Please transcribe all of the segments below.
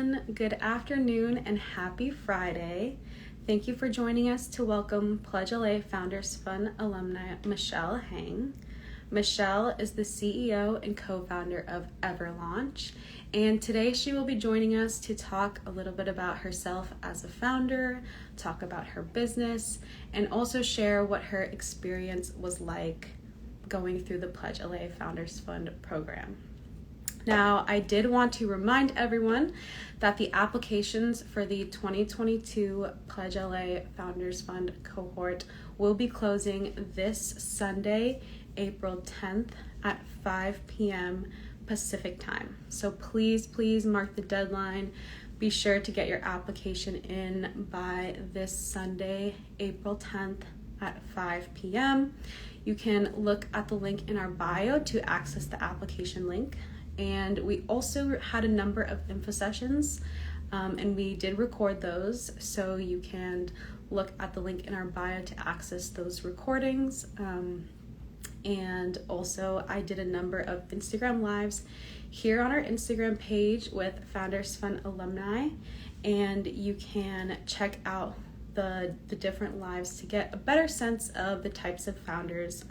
everyone. Good afternoon and happy Friday. Thank you for joining us to welcome PledgeLA Founders Fund alumni Michelle Heng. Michelle is the CEO and co-founder of Everlaunch, and today she will be joining us to talk a little bit about herself as a founder, talk about her business, and also share what her experience was like going through the PledgeLA Founders Fund Program. Now, I did want to remind everyone that the applications for the 2022 PledgeLA Founders Fund cohort will be closing this Sunday, April 10th at 5 p.m. Pacific time. So please mark the deadline. Be sure to get your application in by this Sunday, April 10th at 5 p.m. You can look at the link in our bio to access the application link. And we also had a number of info sessions, and we did record those, so you can look at the link in our bio to access those recordings. And also I did a number of Instagram lives here on our Instagram page with Founders Fund alumni, and you can check out the different lives to get a better sense of the types of founders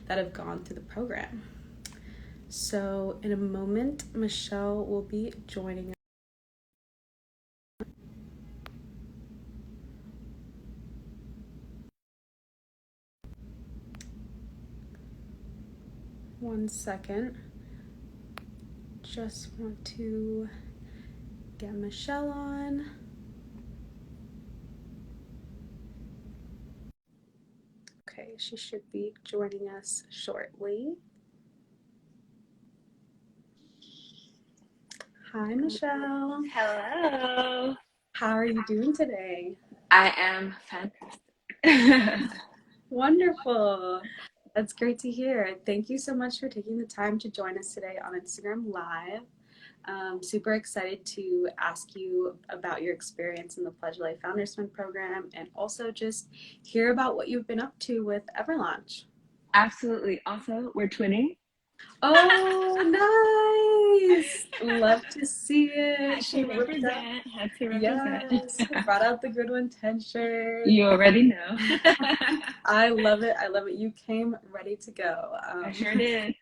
that have gone through the program. So in a moment, Michelle will be joining us. One second. Just want to get Michelle on. Okay, she should be joining us shortly. Hi, Michelle. Hello. How are you doing today? I am fantastic. Wonderful. That's great to hear. Thank you so much for taking the time to join us today on Instagram Live. Super excited to ask you about your experience in the PledgeLA Founders Fund Program and also just hear about what you've been up to with Everlaunch. Absolutely. Also, we're twinning. Oh, nice. Love to see it. Had She to whipped up. represent. Had to represent. Yes, brought out the good one 10 shirt. You already know. I love it. I love it. You came ready to go. I sure did.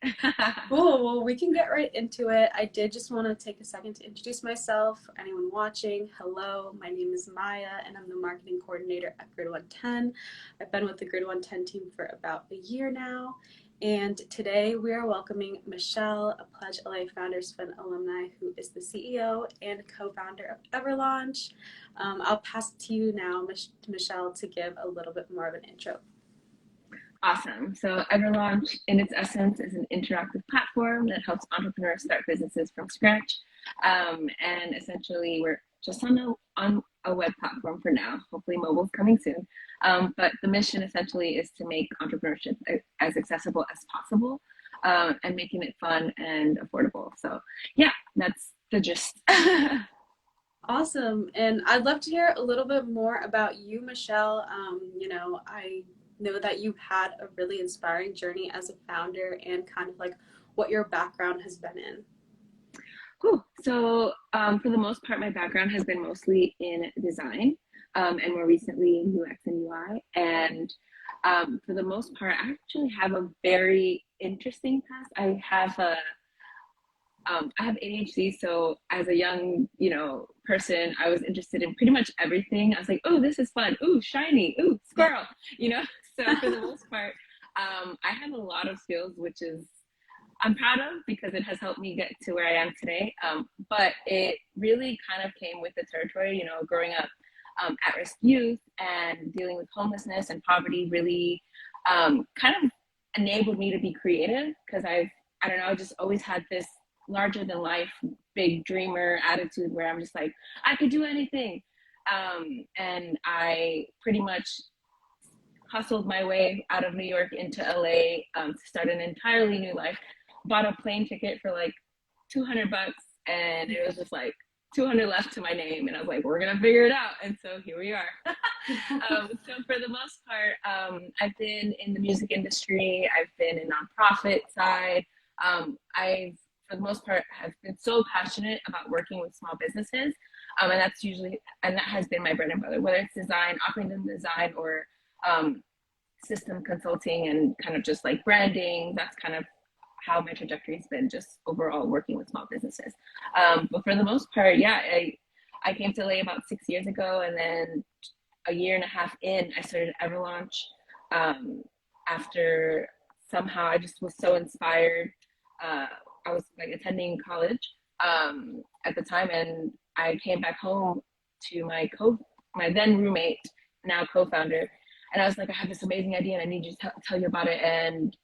Cool. Well, we can get right into it. I did just want to take a second to introduce myself. For anyone watching, hello. My name is Maya, and I'm the marketing coordinator at Grid 110. I've been with the Grid 110 team for about a year now. And today we are welcoming Michelle, a PledgeLA Founders Fund alumni who is the CEO and co-founder of Everlaunch. I'll pass it to you now, Michelle, to give a little bit more of an intro. Awesome. So Everlaunch, in its essence, is an interactive platform that helps entrepreneurs start businesses from scratch. And essentially, we're just on a web platform for now. Hopefully, mobile's coming soon. But the mission essentially is to make entrepreneurship as accessible as possible, and making it fun and affordable. So, yeah, that's the gist. Awesome. And I'd love to hear a little bit more about you, Michelle. I know that you've had a really inspiring journey as a founder and kind of like what your background has been in. Cool. So for the most part, my background has been mostly in design, and more recently in UX and UI. And for the most part, I actually have a very interesting past. I have ADHD, so as a young, person, I was interested in pretty much everything. I was like, oh, this is fun. Ooh, shiny. Ooh, squirrel. So for the most part, I have a lot of skills, which is I'm proud of because it has helped me get to where I am today. But it really kind of came with the territory, growing up at-risk youth and dealing with homelessness and poverty really kind of enabled me to be creative because I don't know, I just always had this larger than life, big dreamer attitude where I'm just like, I could do anything. And I pretty much hustled my way out of New York into LA to start an entirely new life. Bought a plane ticket for like $200 and it was just like 200 left to my name and I was like, we're gonna figure it out, and so here we are. So for the most part, I've been in the music industry, I've been in nonprofit side, I've for the most part, have been so passionate about working with small businesses. And that has been my bread and butter, whether it's design, offering them design, or system consulting and kind of just like branding. That's kind of how my trajectory has been, just overall working with small businesses. But for the most part, yeah, I came to LA about 6 years ago, and then a year and a half in, I started Everlaunch. After somehow I just was so inspired. I was like attending college at the time, and I came back home to my then roommate, now co-founder, and I was like, I have this amazing idea, and I need to tell you about it, and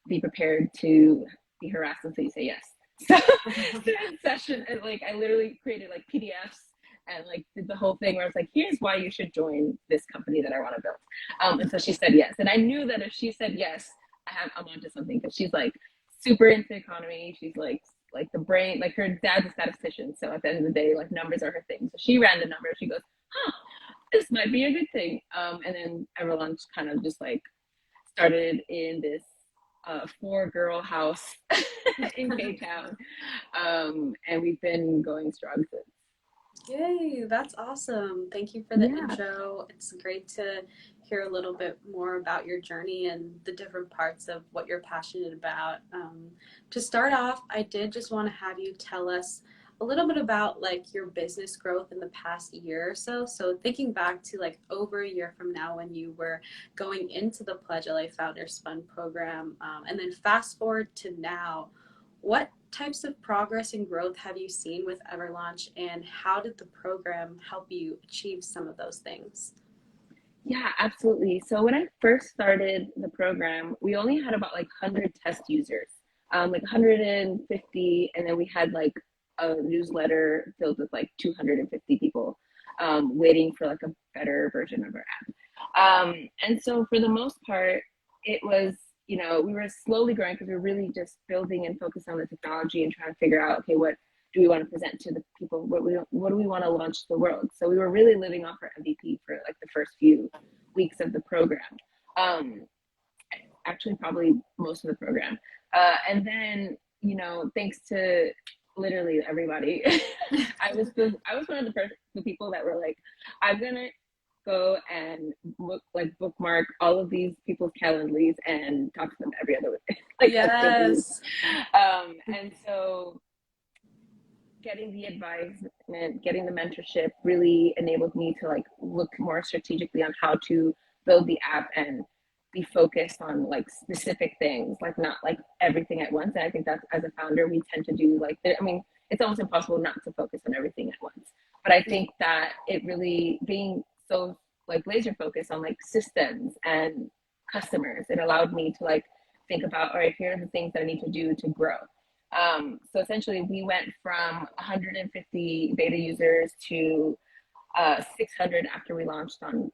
be prepared to be harassed until you say yes. So in session, and like I literally created like PDFs and like did the whole thing where I was like, here's why you should join this company that I want to build. And so she said yes, and I knew that if she said yes, I'm onto something, because she's like super into economy. She's like the brain, like her dad's a statistician, so at the end of the day, like numbers are her thing. So she ran the numbers. She goes, huh, this might be a good thing. And then Everlaunch kind of just like started in this 4-girl house in K-Town, and we've been going strong since. Yay, that's awesome. Thank you for the intro. It's great to hear a little bit more about your journey and the different parts of what you're passionate about. To start off, I did just want to have you tell us a little bit about like your business growth in the past year or so. So thinking back to like over a year from now when you were going into the PledgeLA Founders Fund Program, and then fast forward to now, what types of progress and growth have you seen with Everlaunch, and how did the program help you achieve some of those things? Yeah, absolutely. So when I first started the program, we only had about like 100 test users, like 150, and then we had like a newsletter filled with like 250 people waiting for like a better version of our app. And so for the most part, it was, we were slowly growing because we were really just building and focusing on the technology and trying to figure out, okay, what do we want to present to the people? What do we want to launch to the world? So we were really living off our MVP for like the first few weeks of the program. Actually, probably most of the program. And then, thanks to literally everybody, I was one of the people that were like, I'm gonna go and bookmark all of these people's Calendlies and talk to them every other week. Yes. And so getting the advisement, getting the mentorship really enabled me to like look more strategically on how to build the app and be focused on like specific things, like not like everything at once. And I think that's, as a founder, we tend to do like, it's almost impossible not to focus on everything at once. But I think that it really being so like laser focused on like systems and customers, it allowed me to like think about, all right, here are the things that I need to do to grow. So essentially we went from 150 beta users to 600 after we launched on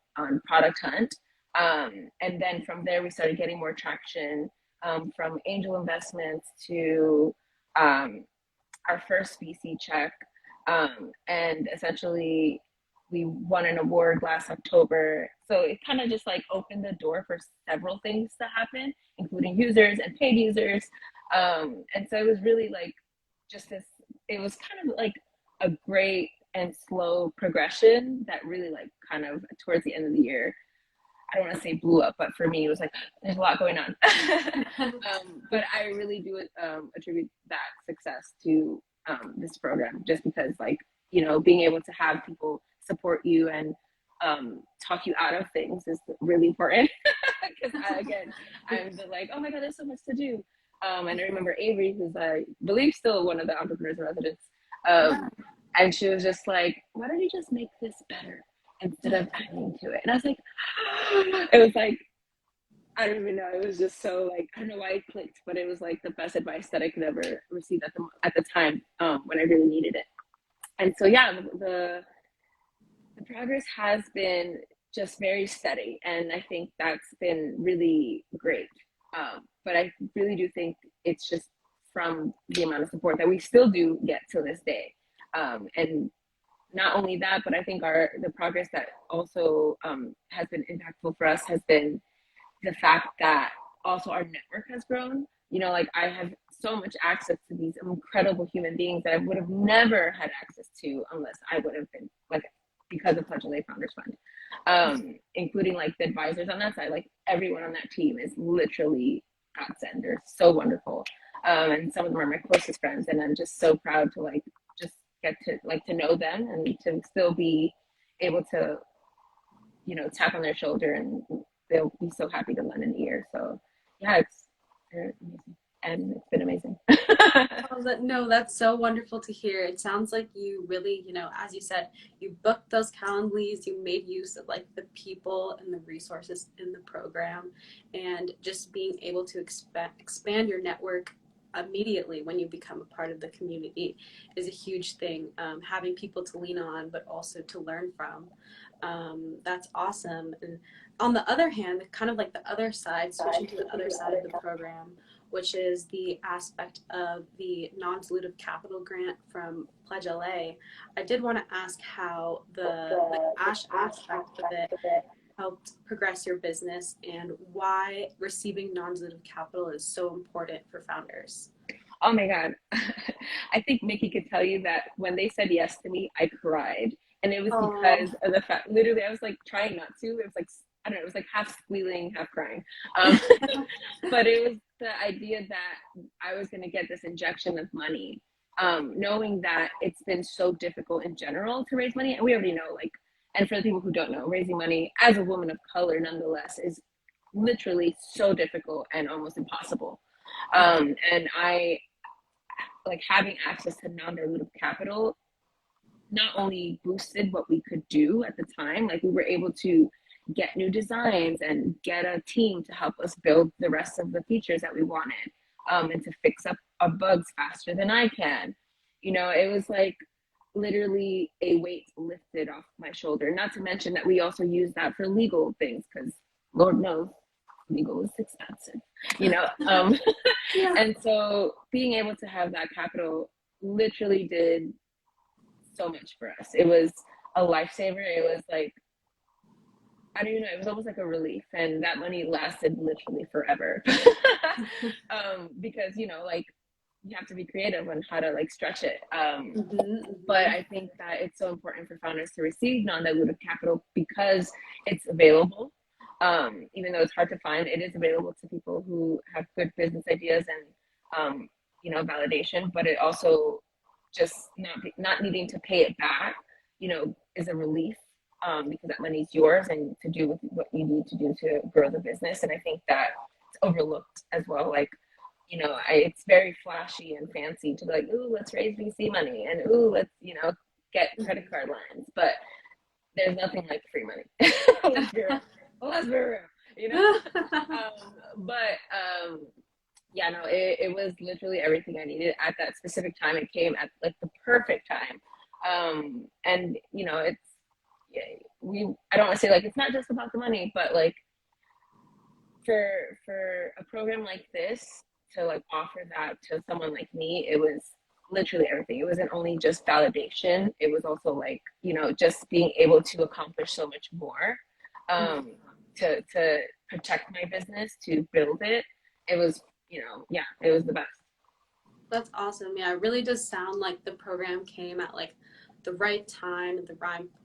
Product Hunt. And then from there, we started getting more traction, from angel investments to our first VC check. And essentially, we won an award last October. So it kind of just like opened the door for several things to happen, including users and paid users. And so it was really like it was kind of like a great and slow progression that really like kind of towards the end of the year, I don't want to say blew up, but for me, it was like, there's a lot going on. But I really do attribute that success to this program, just because like, being able to have people support you and talk you out of things is really important. Because I'm like, oh my God, there's so much to do. And I remember Avery, who's I believe still one of the entrepreneurs in residence. And she was just like, why don't you just make this better instead of adding to it? And I was like, it was like, I don't even know. It was just so like, I don't know why it clicked, but it was like the best advice that I could ever receive at the time when I really needed it. And so, yeah, the progress has been just very steady. And I think that's been really great. But I really do think it's just from the amount of support that we still do get to this day. And not only that, but I think the progress that also has been impactful for us has been the fact that also our network has grown. Like I have so much access to these incredible human beings that I would have never had access to unless I would have been like, because of PledgeLA Founders Fund, including like the advisors on that side. Like everyone on that team is literally godsend. They're so wonderful. And some of them are my closest friends, and I'm just so proud to like just get to know them and to still be able to, tap on their shoulder, and they'll be so happy to lend an ear. So yeah, they're amazing, and it's been amazing. No, that's so wonderful to hear. It sounds like you really, as you said, you booked those Calendlies, you made use of like the people and the resources in the program, and just being able to expand your network immediately when you become a part of the community is a huge thing. Having people to lean on, but also to learn from. That's awesome. And on the other hand, kind of like the other side, switching to the other side of the program, which is the aspect of the non-dilutive capital grant from PledgeLA. I did want to ask how the ASH aspect of it helped progress your business and why receiving non-dilutive capital is so important for founders. Oh my God. I think Mickey could tell you that when they said yes to me, I cried. And it was because of the fact, literally, I was like trying not to. It was like, I don't know, it was like half squealing, half crying. But it was the idea that I was going to get this injection of money, knowing that it's been so difficult in general to raise money. And we already know, like, and for the people who don't know, raising money as a woman of color, nonetheless, is literally so difficult and almost impossible. And I, like, having access to non-dilutive capital not only boosted what we could do at the time, like we were able to get new designs and get a team to help us build the rest of the features that we wanted, and to fix up our bugs faster than I can. It was like literally a weight lifted off my shoulder. Not to mention that we also use that for legal things, because Lord knows legal is expensive, Yeah. And so being able to have that capital literally did so much for us. It was a lifesaver. It was like, I don't even know, it was almost like a relief, and that money lasted literally forever. Because like you have to be creative on how to like stretch it. But I think that it's so important for founders to receive non-dilutive capital because it's available. Even though it's hard to find, it is available to people who have good business ideas and validation. But it also just not needing to pay it back, is a relief, because that money's yours and to do with what you need to do to grow the business. And I think that it's overlooked as well. Like, it's very flashy and fancy to be like, ooh, let's raise VC money, and ooh, let's, get credit card lines. But there's nothing like free money. Let's be real, yeah, no, it was literally everything I needed at that specific time. It came at like the perfect time. And I don't want to say like it's not just about the money, but like for a program like this to like offer that to someone like me, it was literally everything. It wasn't only just validation, it was also like, just being able to accomplish so much more, to protect my business, to build it. It was, it was the best. That's awesome. Yeah, it really does sound like the program came at like the right time, the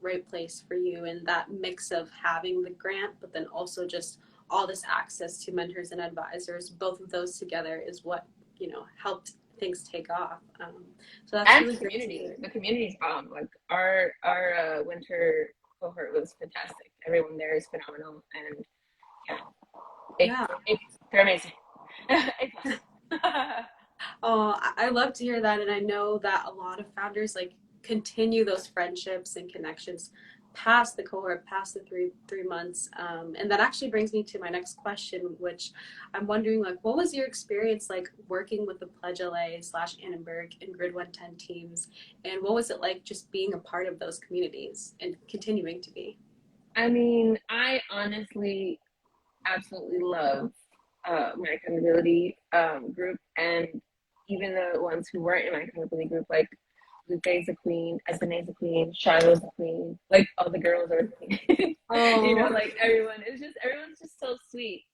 right place for you, and that mix of having the grant, but then also just all this access to mentors and advisors. Both of those together is what helped things take off. So that's and really community. great. The community's bomb. Like our winter cohort was fantastic. Everyone there is phenomenal, and they're amazing. Oh, I love to hear that, and I know that a lot of founders like continue those friendships and connections past the cohort, past the three months, and that actually brings me to my next question, which I'm wondering, like, what was your experience like working with the PledgeLA/Annenberg and Grid 110 teams, and what was it like just being a part of those communities and continuing to be? I mean, I honestly absolutely love my accountability group, and even the ones who weren't in my accountability group, like Lupe's a queen, Espene's a queen, Shiloh's a queen, like all the girls are queen. Like everyone's just so sweet.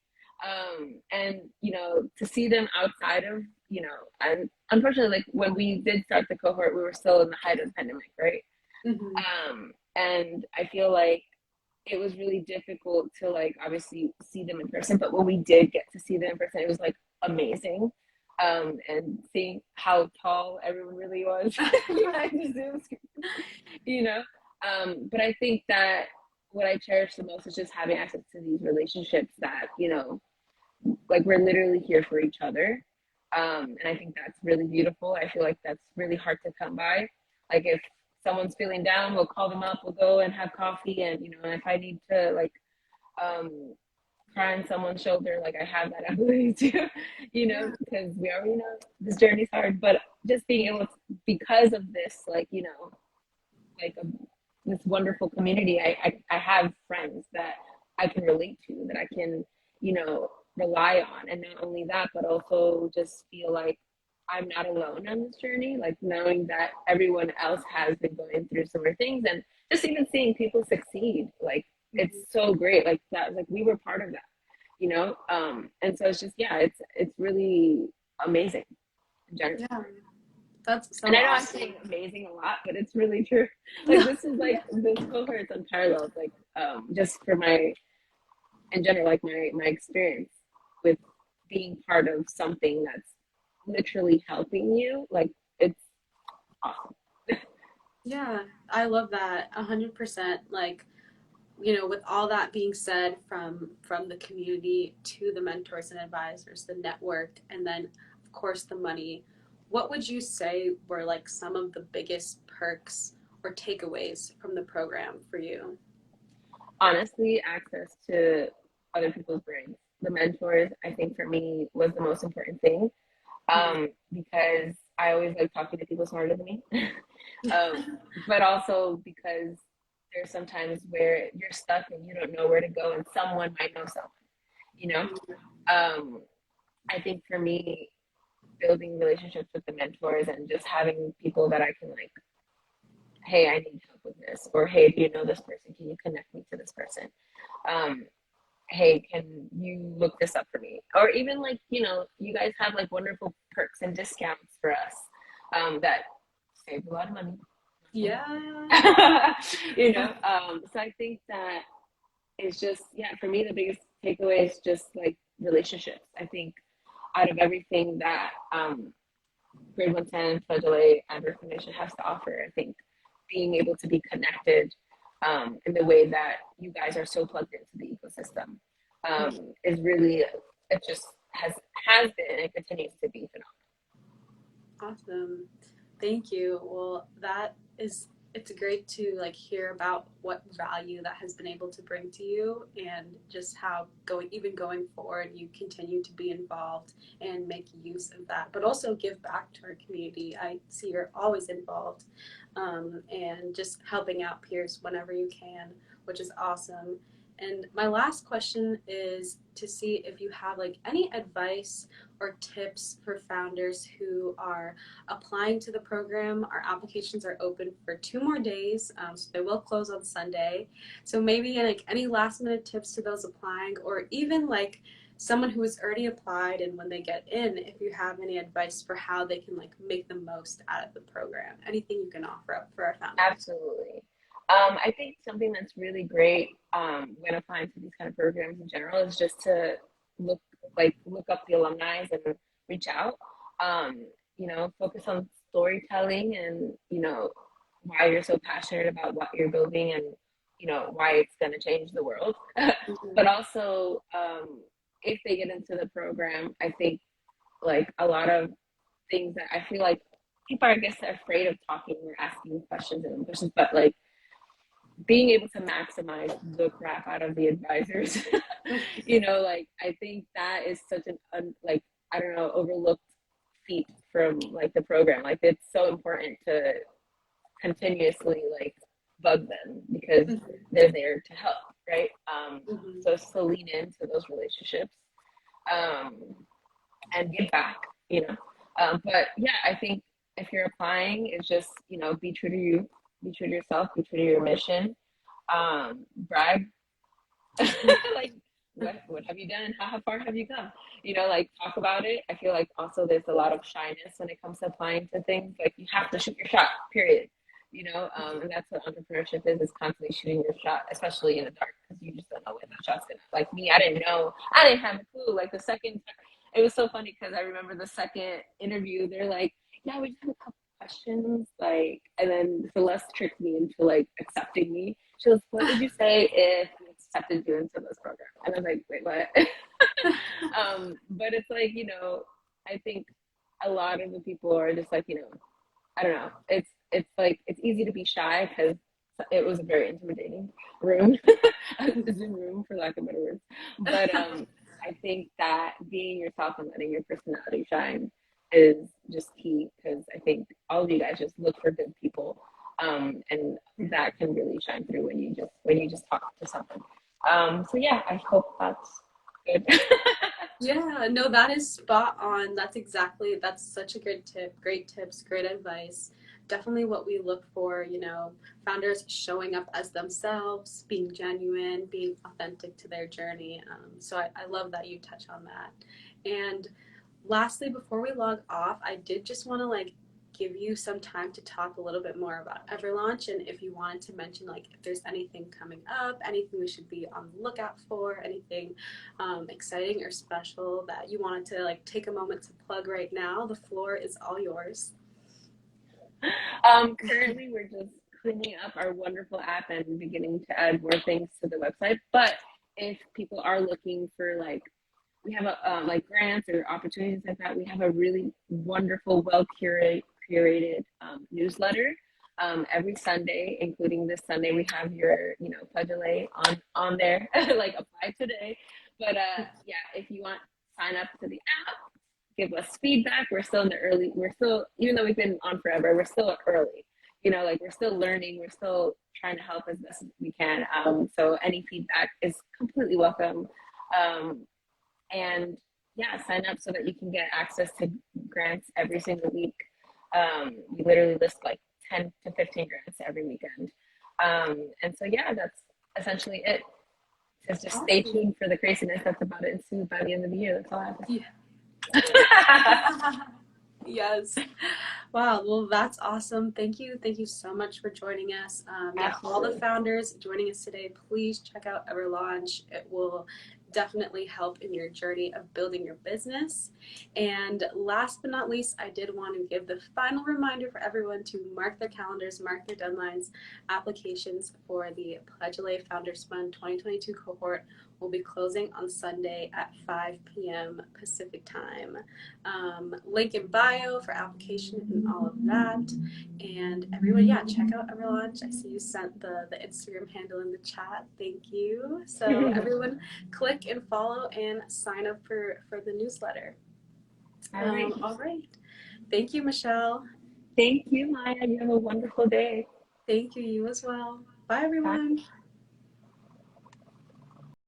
And to see them outside of you know, and unfortunately, like when we did start the cohort, we were still in the height of the pandemic, right? And I feel like it was really difficult to like obviously see them in person, but when we did get to see them in person, it was like amazing. And seeing how tall everyone really was behind the Zoom screen, you know. But I think that what I cherish the most is just having access to these relationships that, you know, like we're literally here for each other. And I think that's really beautiful. I feel like that's really hard to come by. Like if someone's feeling down, we'll call them up, we'll go and have coffee. And, you know, and if I need to like cry on someone's shoulder, like I have that ability to, you know, because we already know this journey's hard, but just being able to, because of this, like, you know, like this wonderful community, I have friends that I can relate to, that I can, you know, rely on. And not only that, but also just feel like I'm not alone on this journey, like knowing that everyone else has been going through similar things, and just even seeing people succeed, like it's so great. Like that, like we were part of that, you know. And so it's just, yeah, it's really amazing in general. Yeah, that's so And I know awesome. I'm saying amazing a lot, but it's really true. Like this is like this cohort's unparalleled. Like just for my, in general, like my experience with being part of something that's literally helping you, like it's awesome. Yeah, I love that 100%. Like, you know, with all that being said, from the community to the mentors and advisors, the network, and then of course the money, what would you say were like some of the biggest perks or takeaways from the program for you? Honestly, access to other people's brains. The mentors, I think for me, was the most important thing, because I always like talking to people smarter than me. But also because there's sometimes where you're stuck and you don't know where to go, and someone might know someone, you know. I think for me, building relationships with the mentors and just having people that I can like, hey, I need help with this, or hey, do you know this person? Can you connect me to this person? Um, hey, can you look this up for me? Or even like, you know, you guys have like wonderful perks and discounts for us, that save a lot of money. Yeah. You know, so I think that it's just, yeah, for me, the biggest takeaway is just like relationships. I think out of everything that Grade 110, PledgeLA, and Foundation has to offer, I think being able to be connected in the way that you guys are so plugged into the ecosystem is really, it just has been and continues to be phenomenal. Awesome. Thank you. Well, that is, it's great to like hear about what value that has been able to bring to you, and just how going forward you continue to be involved and make use of that, but also give back to our community. I see you're always involved, and just helping out peers whenever you can, which is awesome. And my last question is to see if you have like any advice or tips for founders who are applying to the program. Our applications are open for 2 more days, so they will close on Sunday. So maybe like any last minute tips to those applying, or even like someone who has already applied, and when they get in, if you have any advice for how they can like make the most out of the program, anything you can offer up for our founders. Absolutely. I think something that's really great when applying to these kind of programs in general is just to look up the alumni and reach out. You know, focus on storytelling, and you know why you're so passionate about what you're building, and you know why it's going to change the world. But also, if they get into the program, I think like a lot of things that I feel like people are, I guess, afraid of talking or asking questions, but like being able to maximize the crap out of the advisors, you know, like I think that is such an like, I don't know, overlooked feat from like the program. Like it's so important to continuously like bug them, because they're there to help, right? So it's to lean into those relationships, um, and give back, you know. But yeah, I think if you're applying, it's just, you know, be true to you, be true to yourself, be true to your mission. Brag, like what have you done? How far have you come? You know, like talk about it. I feel like also there's a lot of shyness when it comes to applying to things. Like you have to shoot your shot, period. You know, and that's what entrepreneurship is constantly shooting your shot, especially in the dark, because you just don't know when that shot's gonna. Like me, I didn't know, I didn't have a clue. Like the second, it was so funny because I remember the second interview, they're like, yeah, we just have a couple questions, like, and then Celeste tricked me into like accepting me. She was, what would you say if we accepted you into this program? And I was like, wait, what? But it's like, you know, I think a lot of the people are just like, you know, I don't know. It's like it's easy to be shy because it was a very intimidating room, a Zoom room for lack of better words. But I think that being yourself and letting your personality shine is just key because I think all of you guys just look for good people, and that can really shine through when you just talk to someone. So yeah, I hope that's good. Yeah, no, that is spot on. That's such a good tip. Great tips, great advice. Definitely what we look for, you know, founders showing up as themselves, being genuine, being authentic to their journey. So I love that you touch on that. And lastly, before we log off, I did just want to like give you some time to talk a little bit more about Everlaunch and if you wanted to mention like if there's anything coming up, anything we should be on the lookout for, anything exciting or special that you wanted to like take a moment to plug right now. The floor is all yours. Currently, we're just cleaning up our wonderful app and beginning to add more things to the website. But if people are looking for like, we have a like grants or opportunities like that, we have a really wonderful, well curated newsletter. Every Sunday, including this Sunday, we have your, you know, PledgeLA on there, like apply today. But yeah, if you want, sign up to the app, give us feedback. We're still in the early, we're still, even though we've been on forever, we're still early. You know, like we're still learning, we're still trying to help as best as we can. So any feedback is completely welcome. And yeah, sign up so that you can get access to grants every single week. We literally list like 10 to 15 grants every weekend. And so, yeah, that's essentially it. Just stay tuned for the craziness that's about to ensue by the end of the year. That's all I have to say. Yeah. Yes. Wow. Well, that's awesome. Thank you. Thank you so much for joining us. Yeah, all the founders joining us today, please check out Everlaunch. It will definitely help in your journey of building your business. And last but not least, I did want to give the final reminder for everyone to mark their calendars, mark their deadlines. Applications for the PledgeLA Founders Fund 2022 cohort will be closing on Sunday at 5 p.m. Pacific time. Link in bio for application and all of that. And everyone, yeah, check out Everlaunch. I see you sent the Instagram handle in the chat. Thank you. So everyone, click and follow and sign up for the newsletter. All right. Thank you, Michelle. Thank you, Maya. You have a wonderful day. Thank you. You as well. Bye, everyone. Bye.